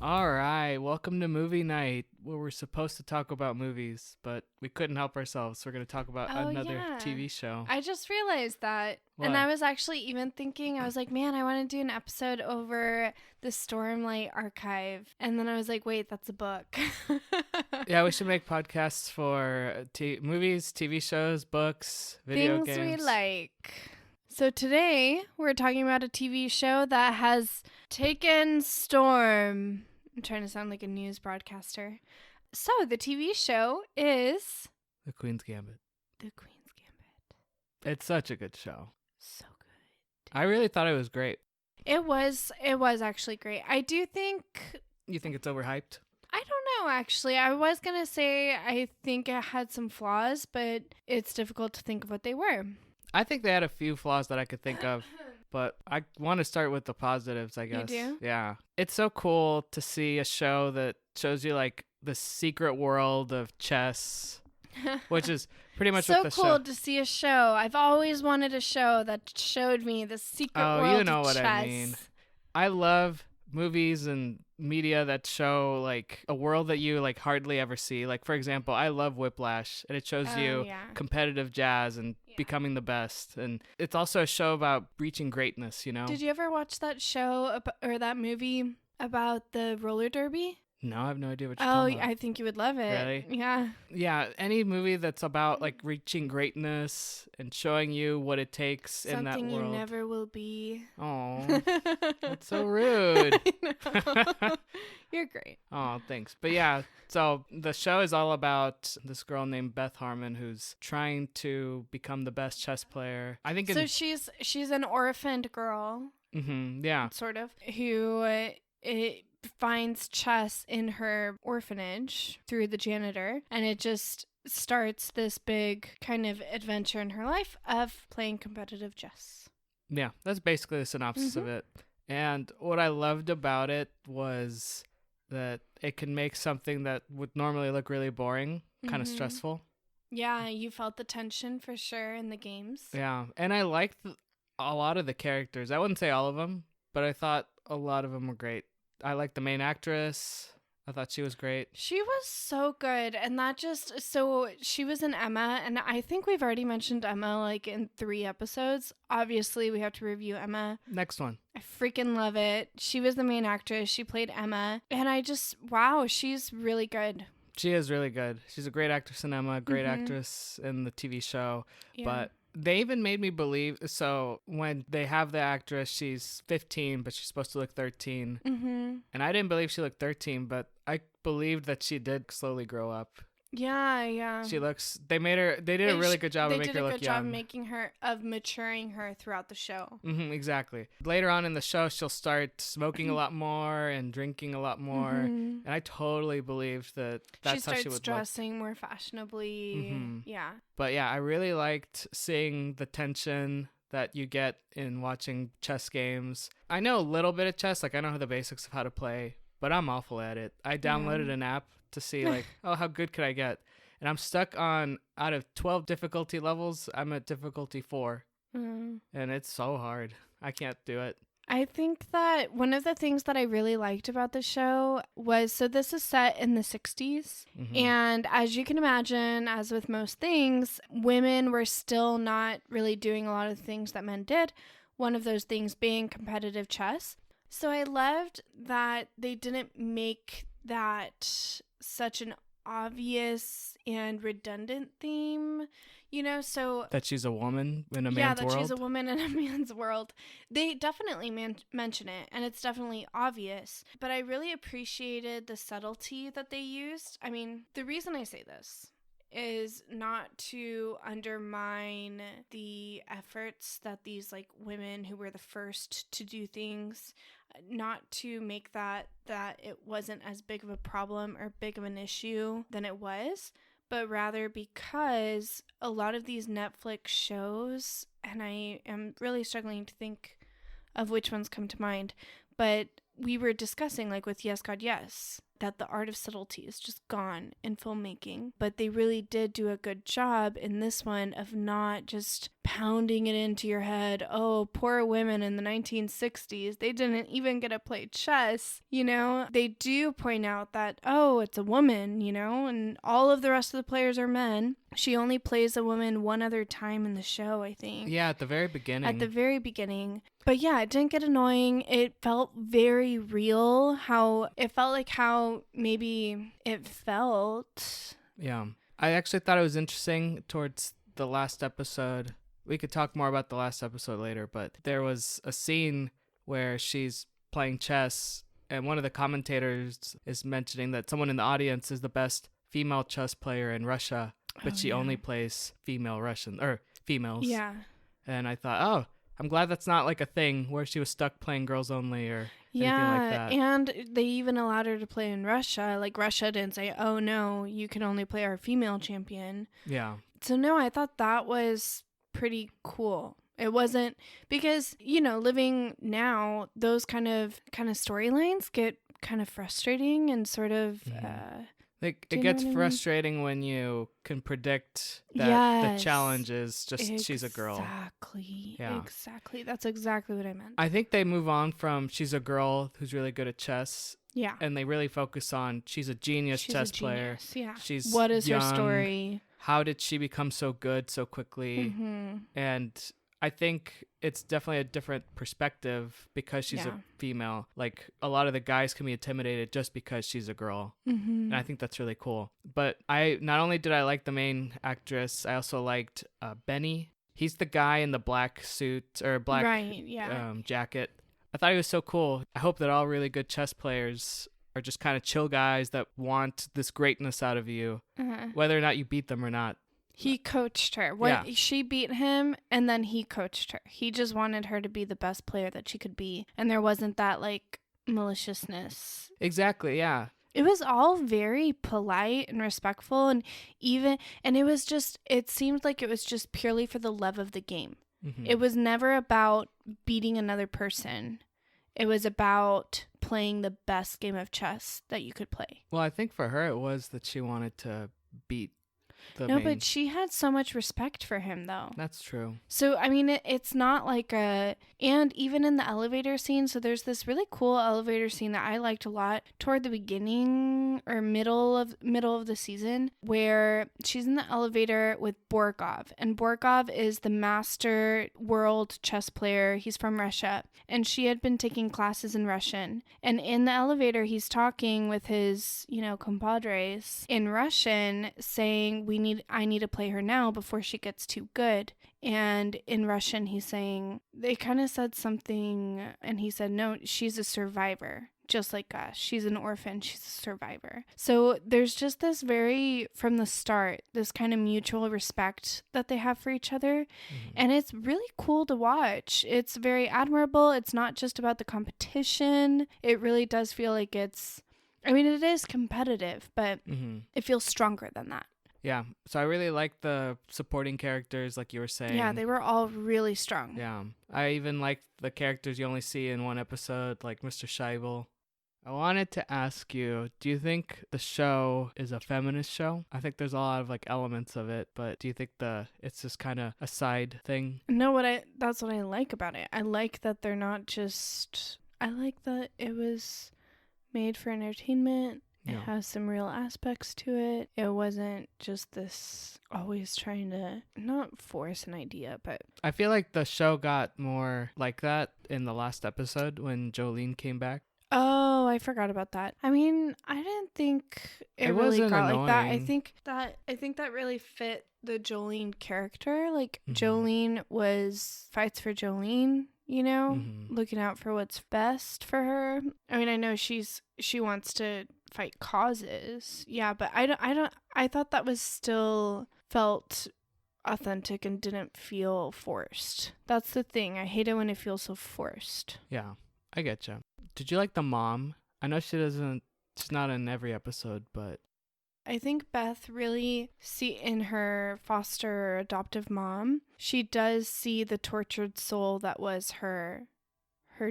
All right, welcome to movie night, where we're supposed to talk about movies, but we couldn't help ourselves. We're going to talk about another TV show. I just realized that. What? And I was actually even thinking, I was like, man, I want to do an episode over the Stormlight Archive. And then I was like, wait, that's a book. Yeah, we should make podcasts for movies, TV shows, books, video games. Things we like. So today we're talking about a TV show that has taken storm. I'm trying to sound like a news broadcaster. So the TV show is The Queen's Gambit. The Queen's Gambit. It's such a good show. So good. I really thought it was great. It was actually great. I do think... You think it's overhyped? I don't know, actually. I was going to say I think it had some flaws, but it's difficult to think of what they were. I think they had a few flaws that I could think of, but I want to start with the positives, I guess. You do? Yeah. It's so cool to see a show that shows you, like, the secret world of chess, which is pretty much what the show... So cool to see a show. I've always wanted a show that showed me the secret world of chess. Oh, you know what I mean. I love movies and media that show like a world that you like hardly ever see. Like, for example, I love Whiplash, and it shows you competitive jazz and becoming the best. And it's also a show about reaching greatness, you know? Did you ever watch that show or that movie about the roller derby? No, I have no idea what you're talking about. I think you would love it. Really? Yeah. Yeah, any movie that's about like reaching greatness and showing you what it takes in that world. Something you never will be. Oh, that's so rude. I know. You're great. Oh, thanks. But yeah, so the show is all about this girl named Beth Harmon who's trying to become the best chess player. I think. So she's an orphaned girl. Mm-hmm. Yeah. Sort of. Who finds chess in her orphanage through the janitor, and it just starts this big kind of adventure in her life of playing competitive chess. Yeah, that's basically the synopsis of it. And what I loved about it was that it can make something that would normally look really boring kind of stressful. Yeah, you felt the tension for sure in the games. Yeah, and I liked a lot of the characters. I wouldn't say all of them, but I thought a lot of them were great. I liked the main actress. I thought she was great. She was so good. And so she was in Emma. And I think we've already mentioned Emma like in 3 episodes. Obviously, we have to review Emma. Next one. I freaking love it. She was the main actress. She played Emma. And wow, she's really good. She is really good. She's a great actress in Emma, great actress in the TV show. Yeah. But they even made me believe, so when they have the actress, she's 15, but she's supposed to look 13. And I didn't believe she looked 13, but I believed that she did slowly grow up. Yeah. They did a really good job of making her look young. They did a good job of maturing her throughout the show. Exactly. Later on in the show, she'll start smoking a lot more and drinking a lot more. And I totally believed that's how she would look. She starts dressing more fashionably. Yeah. But yeah, I really liked seeing the tension that you get in watching chess games. I know a little bit of chess. Like, I know the basics of how to play, but I'm awful at it. I downloaded an app to see like, oh, how good could I get? And I'm stuck on, out of 12 difficulty levels, I'm at difficulty 4. And it's so hard. I can't do it. I think that one of the things that I really liked about the show was, so this is set in the 60s. And as you can imagine, as with most things, women were still not really doing a lot of the things that men did. One of those things being competitive chess. So I loved that they didn't make that such an obvious and redundant theme, you know, so... That she's a woman in a man's world? Yeah, that she's a woman in a man's world. They definitely mention it, and it's definitely obvious, but I really appreciated the subtlety that they used. I mean, the reason I say this is not to undermine the efforts that these like women who were the first to do things, not to make that it wasn't as big of a problem or big of an issue than it was, but rather because a lot of these Netflix shows, and I am really struggling to think of which ones come to mind, but we were discussing, like with Yes, God, Yes, that the art of subtlety is just gone in filmmaking. But they really did do a good job in this one of not just pounding it into your head. Oh, poor women in the 1960s. They didn't even get to play chess. You know, they do point out that, oh, it's a woman, you know, and all of the rest of the players are men. She only plays a woman one other time in the show, I think. Yeah, at the very beginning. At the very beginning. But yeah, it didn't get annoying. It felt very real. It felt like how maybe it felt. Yeah. I actually thought it was interesting towards the last episode. We could talk more about the last episode later, but there was a scene where she's playing chess and one of the commentators is mentioning that someone in the audience is the best female chess player in Russia, but she only plays females. Yeah. And I thought, oh, I'm glad that's not like a thing where she was stuck playing girls only or anything like that. And they even allowed her to play in Russia. Like, Russia didn't say, oh, no, you can only play our female champion. Yeah. So, no, I thought that was pretty cool. It wasn't because, you know, living now, those kind of storylines get kind of frustrating and sort of... Like, it gets frustrating when you can predict that the challenge is just she's a girl. Exactly. Yeah. Exactly. That's exactly what I meant. I think they move on from she's a girl who's really good at chess. Yeah. And they really focus on she's a genius chess player. Yeah. She's what is young. her story? How did she become so good so quickly? Mm-hmm. And I think it's definitely a different perspective because she's a female. Like, a lot of the guys can be intimidated just because she's a girl. Mm-hmm. And I think that's really cool. But not only did I like the main actress, I also liked Benny. He's the guy in the black suit or black jacket. I thought he was so cool. I hope that all really good chess players are just kind of chill guys that want this greatness out of you, whether or not you beat them or not. He coached her. She beat him, and then he coached her. He just wanted her to be the best player that she could be. And there wasn't that, like, maliciousness. Exactly, yeah. It was all very polite and respectful, and it seemed like it was just purely for the love of the game. Mm-hmm. It was never about beating another person. It was about playing the best game of chess that you could play. Well, I think for her it was that she wanted to beat but she had so much respect for him, though. That's true. So, I mean, it's not like and even in the elevator scene, so there's this really cool elevator scene that I liked a lot toward the beginning or middle of the season, where she's in the elevator with Borgov, and Borgov is the master world chess player. He's from Russia, and she had been taking classes in Russian, and in the elevator, he's talking with his, compadres in Russian, saying, I need to play her now before she gets too good. And in Russian, he's saying, they kind of said something, and he said, no, she's a survivor, just like us. She's an orphan. She's a survivor. So there's just this from the start, this kind of mutual respect that they have for each other. Mm-hmm. And it's really cool to watch. It's very admirable. It's not just about the competition. It really does feel like it is competitive, but it feels stronger than that. Yeah, so I really liked the supporting characters, like you were saying. Yeah, they were all really strong. Yeah, I even liked the characters you only see in one episode, like Mr. Scheibel. I wanted to ask you, do you think the show is a feminist show? I think there's a lot of, like, elements of it, but do you think it's just kind of a side thing? No, that's what I like about it. I like that they're not just... I like that it was made for entertainment. It has some real aspects to it. It wasn't just this always trying to not force an idea, but... I feel like the show got more like that in the last episode when Jolene came back. Oh, I forgot about that. I mean, I didn't think it really got annoying. Like that. I think that really fit the Jolene character. Like, Jolene fights for Jolene, looking out for what's best for her. I mean, I know she wants to fight causes. Yeah, but I thought that was still felt authentic and didn't feel forced. That's the thing. I hate it when it feels so forced. Yeah, I get you. Did you like the mom? I know she's not in every episode, but I think Beth really in her foster or adoptive mom, she does see the tortured soul that was her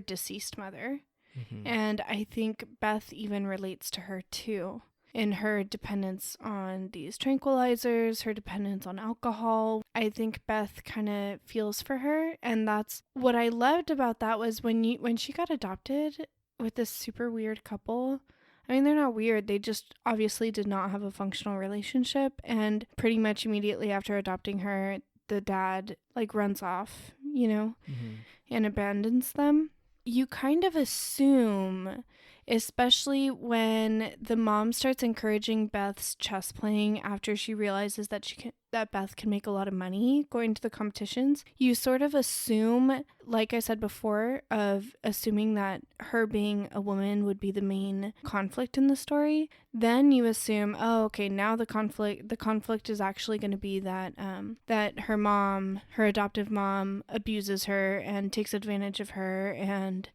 deceased mother. Mm-hmm. And I think Beth even relates to her too. in her dependence on these tranquilizers, her dependence on alcohol. I think Beth kind of feels for her, and that's what I loved about that was when she got adopted with this super weird couple. I mean, they're not weird. They just obviously did not have a functional relationship, and pretty much immediately after adopting her, the dad like runs off, and abandons them. You kind of assume, especially when the mom starts encouraging Beth's chess playing after she realizes that that Beth can make a lot of money going to the competitions, you sort of assume, like I said before, of assuming that her being a woman would be the main conflict in the story. Then you assume, oh, okay, now the conflict is actually going to be that that her adoptive mom, abuses her and takes advantage of her and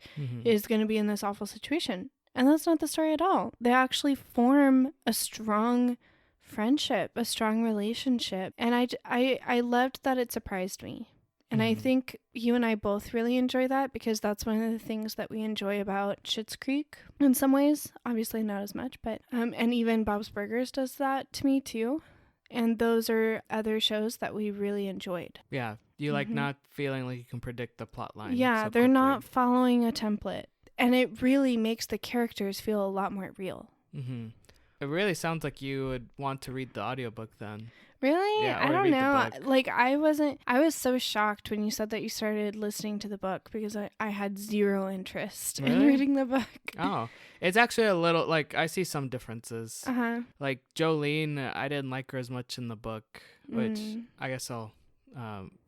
is going to be in this awful situation. And that's not the story at all. They actually form a strong friendship, a strong relationship. And I loved that it surprised me. And I think you and I both really enjoy that because that's one of the things that we enjoy about Schitt's Creek in some ways. Obviously not as much, but and even Bob's Burgers does that to me too. And those are other shows that we really enjoyed. Yeah. You like not feeling like you can predict the plot line. Yeah, so they're quickly. not following a template. And it really makes the characters feel a lot more real. It really sounds like you would want to read the audiobook then. Really? Yeah, I or don't read the know. book. Like, I was so shocked when you said that you started listening to the book because I had zero interest in Really? reading the book. Oh, it's actually a little, like, I see some differences. Uh-huh. Like, Jolene, I didn't like her as much in the book, which I guess I'll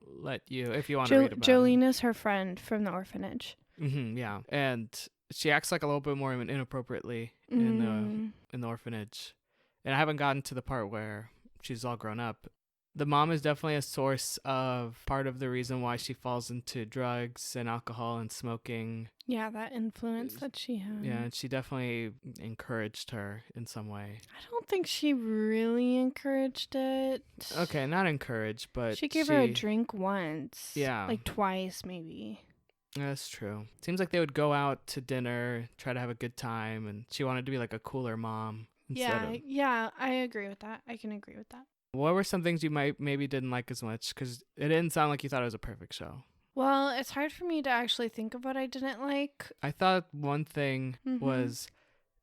let you, if you want to read about Jolene is her friend from the orphanage. Yeah. And she acts like a little bit more inappropriately in the orphanage. And I haven't gotten to the part where she's all grown up. The mom is definitely a source of part of the reason why she falls into drugs and alcohol and smoking. Yeah, that influence that she had. Yeah, and she definitely encouraged her in some way. I don't think she really encouraged it. Okay, not encouraged, but she gave her a drink once. Yeah. Like twice, maybe. That's true. Seems like they would go out to dinner, try to have a good time, and she wanted to be like a cooler mom. Yeah, I agree with that. I can agree with that. What were some things you maybe didn't like as much? Because it didn't sound like you thought it was a perfect show. Well, it's hard for me to actually think of what I didn't like. I thought one thing was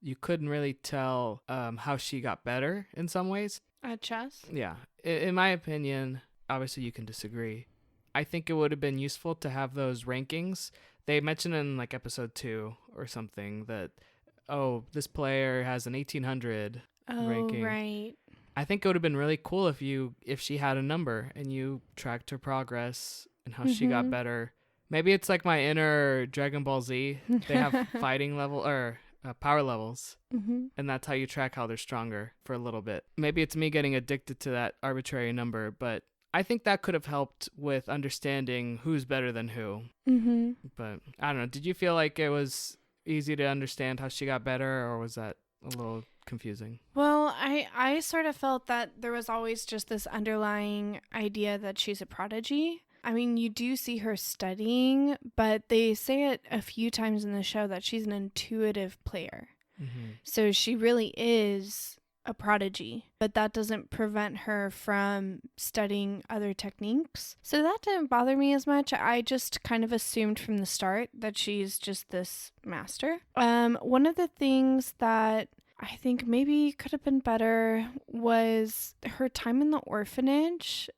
you couldn't really tell how she got better in some ways. At chess? Yeah. In my opinion, obviously you can disagree. I think it would have been useful to have those rankings. They mentioned in like episode 2 or something that, this player has an 1800 ranking. Oh, right. I think it would have been really cool if she had a number and you tracked her progress and how she got better. Maybe it's like my inner Dragon Ball Z. They have fighting level or power levels, and that's how you track how they're stronger for a little bit. Maybe it's me getting addicted to that arbitrary number, but I think that could have helped with understanding who's better than who. But I don't know. Did you feel like it was easy to understand how she got better, or was that a little confusing? Well, I sort of felt that there was always just this underlying idea that she's a prodigy. I mean, you do see her studying, but they say it a few times in the show that she's an intuitive player. So she really is a prodigy, but that doesn't prevent her from studying other techniques. So that didn't bother me as much. I just kind of assumed from the start that she's just this master. One of the things that I think maybe could have been better was her time in the orphanage.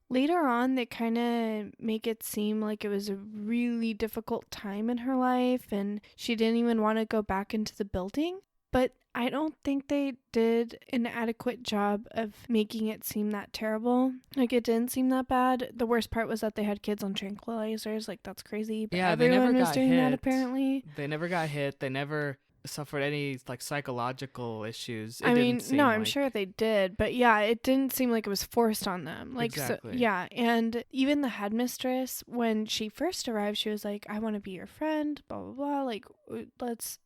Later on, they kind of make it seem like it was a really difficult time in her life and she didn't even want to go back into the building. But I don't think they did an adequate job of making it seem that terrible. Like, it didn't seem that bad. The worst part was that they had kids on tranquilizers. Like, that's crazy. But yeah, everyone they never was got doing hit. that, apparently. They never got hit. They never suffered any like psychological issues. I'm sure they did, but yeah, it didn't seem like it was forced on them. Like, exactly. So, yeah, and even the headmistress, when she first arrived, she was like, "I want to be your friend," blah blah blah. Like,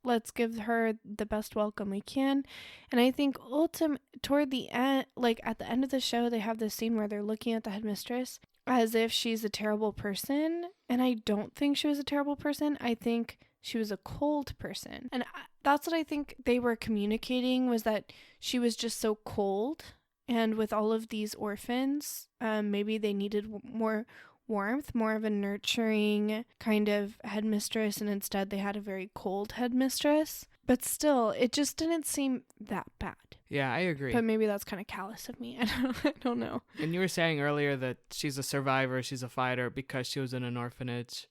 let's give her the best welcome we can. And I think toward the end, like at the end of the show, they have this scene where they're looking at the headmistress as if she's a terrible person, and I don't think she was a terrible person. I think she was a cold person. And that's what I think they were communicating, was that she was just so cold. And with all of these orphans, maybe they needed more warmth, more of a nurturing kind of headmistress, and instead they had a very cold headmistress. But still, it just didn't seem that bad. Yeah, I agree. But maybe that's kind of callous of me. I don't know. And you were saying earlier that she's a survivor, she's a fighter because she was in an orphanage.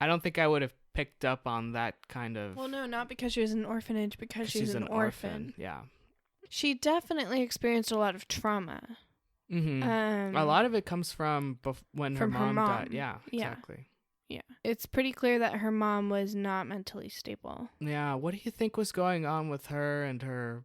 I don't think I would have picked up on that kind of... Well, no, not because she was in an orphanage, because she's an orphan. Yeah. She definitely experienced a lot of trauma. Mm-hmm. A lot of it comes from when her mom died. Yeah, exactly. Yeah. It's pretty clear that her mom was not mentally stable. Yeah. What do you think was going on with her and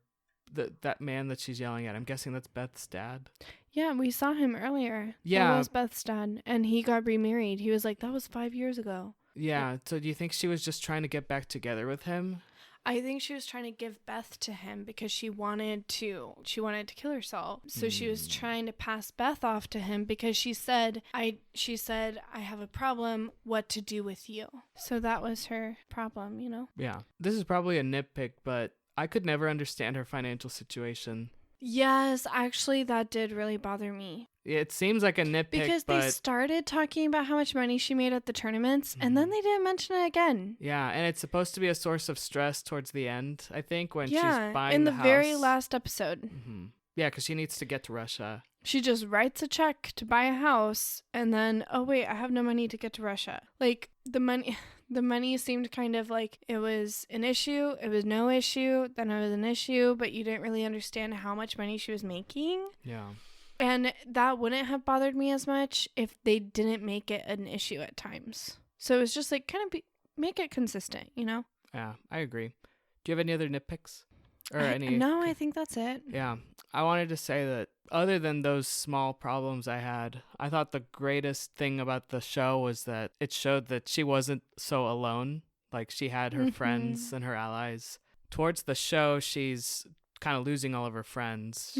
that man that she's yelling at? I'm guessing that's Beth's dad. Yeah, we saw him earlier. Yeah. That was Beth's dad, and he got remarried. He was like, that was 5 years ago. Yeah. So do you think she was just trying to get back together with him? I think she was trying to give Beth to him because she wanted to kill herself. So she was trying to pass Beth off to him because she said, I have a problem, what to do with you. So that was her problem, you know? Yeah. This is probably a nitpick, but I could never understand her financial situation. Yes, actually, that did really bother me. It seems like a nitpick, because they started talking about how much money she made at the tournaments, and then they didn't mention it again. Yeah, and it's supposed to be a source of stress towards the end, I think, when she's buying in the the house. very last episode. Mm-hmm. Yeah, because she needs to get to Russia. She just writes a check to buy a house, and then, oh wait, I have no money to get to Russia. Like, the money seemed kind of like it was an issue, it was no issue, then it was an issue, but you didn't really understand how much money she was making. Yeah. And that wouldn't have bothered me as much if they didn't make it an issue at times. So it was just like, kind of make it consistent, you know? Yeah, I agree. Do you have any other nitpicks? No, I think that's it. Yeah. I wanted to say that other than those small problems I had, I thought the greatest thing about the show was that it showed that she wasn't so alone. Like, she had her friends and her allies. Towards the show, she's kind of losing all of her friends.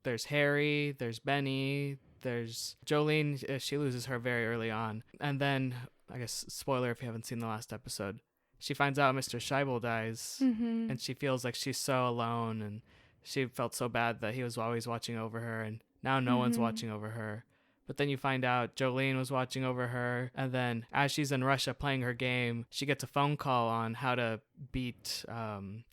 There's Harry, there's Benny, there's Jolene. She loses her very early on. And then, I guess, spoiler if you haven't seen the last episode, she finds out Mr. Scheibel dies, and she feels like she's so alone, and she felt so bad that he was always watching over her, and now no one's watching over her. But then you find out Jolene was watching over her, and then as she's in Russia playing her game, she gets a phone call on how to beat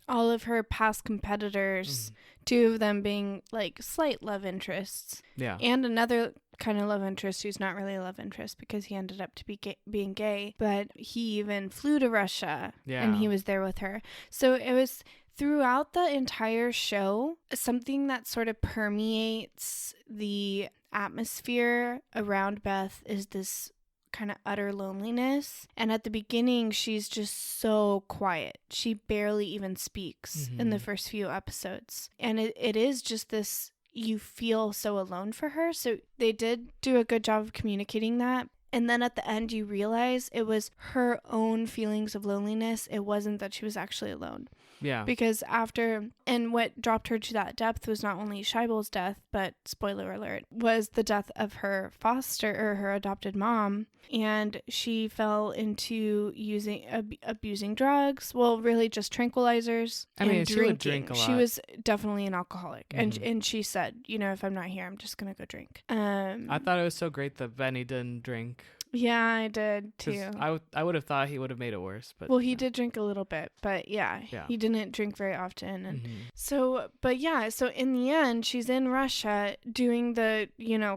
all of her past competitors, 2 of them being like slight love interests. Yeah. And another kind of love interest who's not really a love interest because he ended up to be being gay, but he even flew to Russia and he was there with her. So it was throughout the entire show, something that sort of permeates the atmosphere around Beth is this kind of utter loneliness. And at the beginning, she's just so quiet. She barely even speaks in the first few episodes. And it is just this, you feel so alone for her. So they did do a good job of communicating that. And then at the end, you realize it was her own feelings of loneliness. It wasn't that she was actually alone. Yeah. Because and what dropped her to that depth was not only Scheibel's death, but spoiler alert, was the death of her her adopted mom. And she fell into abusing drugs. Well, really just tranquilizers. I mean, she would drink a lot. She was definitely an alcoholic. And she said, if I'm not here, I'm just going to go drink. I thought it was so great that Benny didn't drink. Yeah, I did too. I would have thought he would have made it worse, but he did drink a little bit, but he didn't drink very often, and so in the end, she's in Russia doing the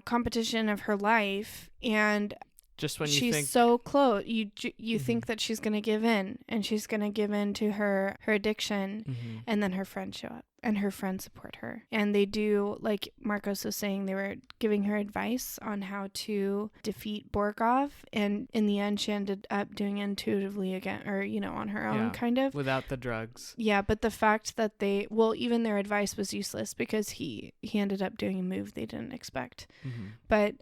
competition of her life, and just when she's so close, you think that she's gonna give in, and she's gonna give in to her addiction, and then her friends show up. And her friends support her. And they do, like Marcos was saying, they were giving her advice on how to defeat Borgov. And in the end, she ended up doing it intuitively again, or, on her own, kind of. Without the drugs. Yeah, but the fact that even their advice was useless because he ended up doing a move they didn't expect. But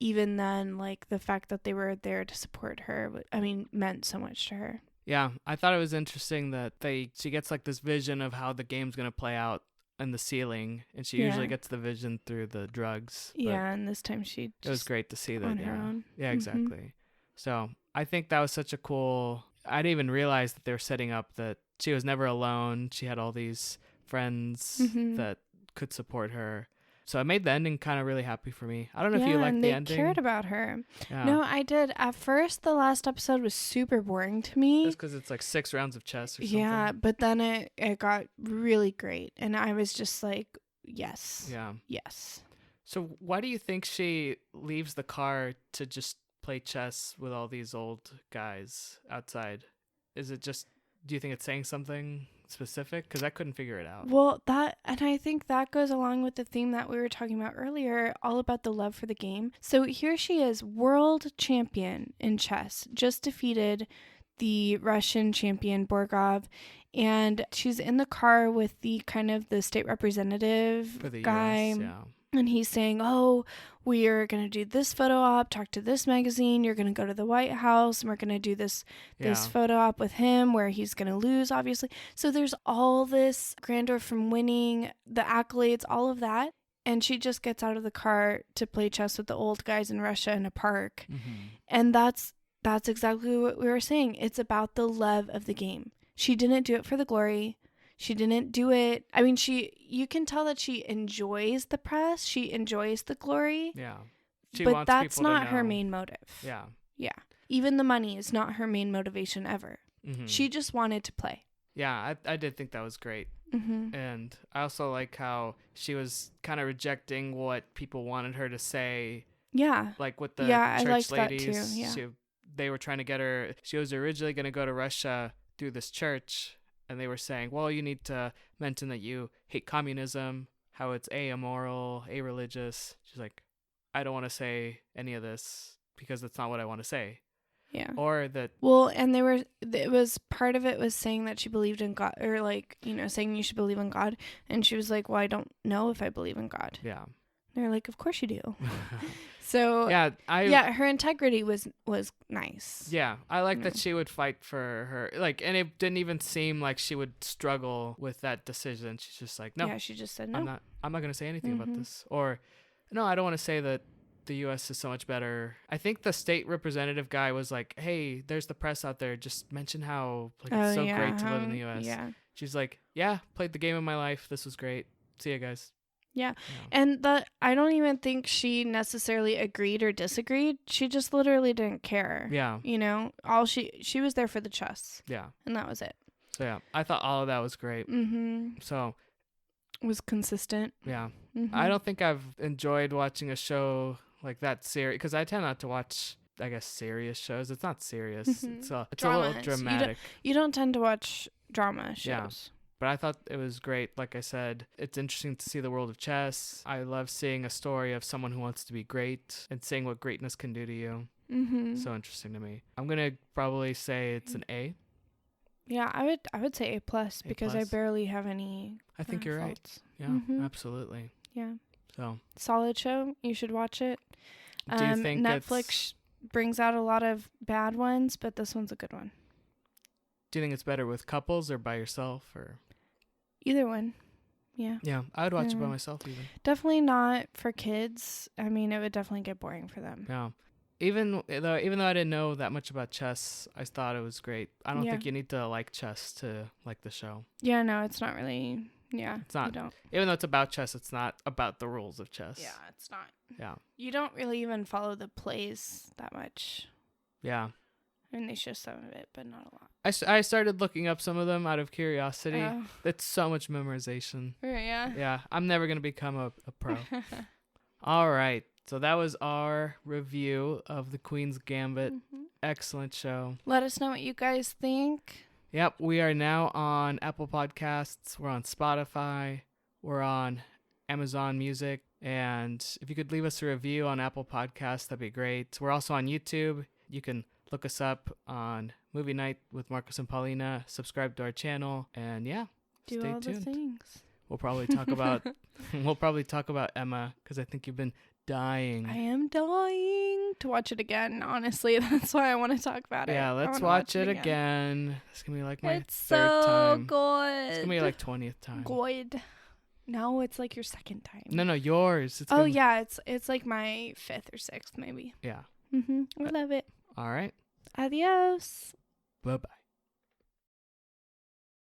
even then, like, the fact that they were there to support her, meant so much to her. Yeah, I thought it was interesting that she gets like this vision of how the game's going to play out in the ceiling, and she usually gets the vision through the drugs. Yeah, and this time it was great to see that. On her own. Yeah, exactly. So I think that was such a cool I didn't even realize that they were setting up that she was never alone. She had all these friends that could support her. So it made the ending kind of really happy for me. I don't know if you liked the ending. They cared about her. Yeah. No, I did. At first, the last episode was super boring to me. That's because it's like 6 rounds of chess or something. Yeah, but then it got really great. And I was just like, yes. Yeah. Yes. So why do you think she leaves the car to just play chess with all these old guys outside? Is it just, do you think it's saying something specific? Because I couldn't figure it out. Well, and I think that goes along with the theme that we were talking about earlier, all about the love for the game. So here she is, world champion in chess, just defeated the Russian champion Borgov, and she's in the car with the kind of the state representative For the guy. US, yeah. And he's saying, oh, we're going to do this photo op, talk to this magazine, you're going to go to the White House, and we're going to do this photo op with him where he's going to lose, obviously. So there's all this grandeur from winning, the accolades, all of that. And she just gets out of the car to play chess with the old guys in Russia in a park. And that's exactly what we were saying. It's about the love of the game. She didn't do it for the glory. She didn't do it. I mean, you can tell that she enjoys the press. She enjoys the glory. Yeah. But that's not her main motive. Yeah. Yeah. Even the money is not her main motivation ever. She just wanted to play. Yeah, I did think that was great. And I also like how she was kind of rejecting what people wanted her to say. Yeah. Like with the I church liked ladies. that too. Yeah. They were trying to get her. She was originally going to go to Russia through this church. And they were saying, well, you need to mention that you hate communism, how it's amoral, a-religious. She's like, I don't want to say any of this because that's not what I want to say. Yeah. Or that. Well, and it was part of it was saying that she believed in God, or like, saying you should believe in God. And she was like, well, I don't know if I believe in God. Yeah. They're like, of course you do. So her integrity was nice. Yeah, I like that she would fight for her, and it didn't even seem like she would struggle with that decision. She's just like, no. Yeah, she just said no. I'm not going to say anything about this. Or, no, I don't want to say that the U.S. is so much better. I think the state representative guy was like, hey, there's the press out there. Just mention how it's so great to live in the U.S. Yeah. She's like, yeah, played the game of my life. This was great. See you guys. Yeah. And I don't even think she necessarily agreed or disagreed. She just literally didn't care. Yeah. All she was there for the chess. Yeah. And that was it. So yeah, I thought all of that was great. So it was consistent. Yeah. I don't think I've enjoyed watching a show like that serious, because I tend not to watch, I guess, serious shows. It's not serious. It's a little dramatic. You don't tend to watch drama shows. Yeah. But I thought it was great. Like I said, it's interesting to see the world of chess. I love seeing a story of someone who wants to be great and seeing what greatness can do to you. So interesting to me. I'm going to probably say it's an A. Yeah, I would say A+ because I barely have any I think you're faults. Right. Yeah, absolutely. Yeah. So solid show. You should watch it. Do you think Netflix brings out a lot of bad ones, but this one's a good one. Do you think it's better with couples or by yourself, or either one? Yeah. Yeah, I would watch it by myself even. Definitely not for kids. I mean, it would definitely get boring for them. Yeah. Even though I didn't know that much about chess, I thought it was great. I don't think you need to like chess to like the show. Yeah, no, it's not really. Yeah, it's not. You don't. Even though it's about chess, it's not about the rules of chess. Yeah, it's not. Yeah. You don't really even follow the plays that much. Yeah. I mean, they show some of it, but not a lot. I started looking up some of them out of curiosity. It's so much memorization. Yeah. Yeah, I'm never going to become a pro. All right. So that was our review of The Queen's Gambit. Excellent show. Let us know what you guys think. Yep, we are now on Apple Podcasts. We're on Spotify. We're on Amazon Music. And if you could leave us a review on Apple Podcasts, that'd be great. We're also on YouTube. You can look us up on Movie Night with Marcus and Paulina. Subscribe to our channel. And yeah, stay tuned. The things. We'll probably talk about Emma, because I think you've been dying. I am dying to watch it again, honestly. That's why I want to talk about it. Yeah, let's watch it again. It's going to be like my it's third time. It's so good. It's going to be like 20th time. Good. No, it's like your second time. No, yours. Yeah, it's like my 5th or 6th maybe. Yeah. I love it. All right. Adios. Bye bye.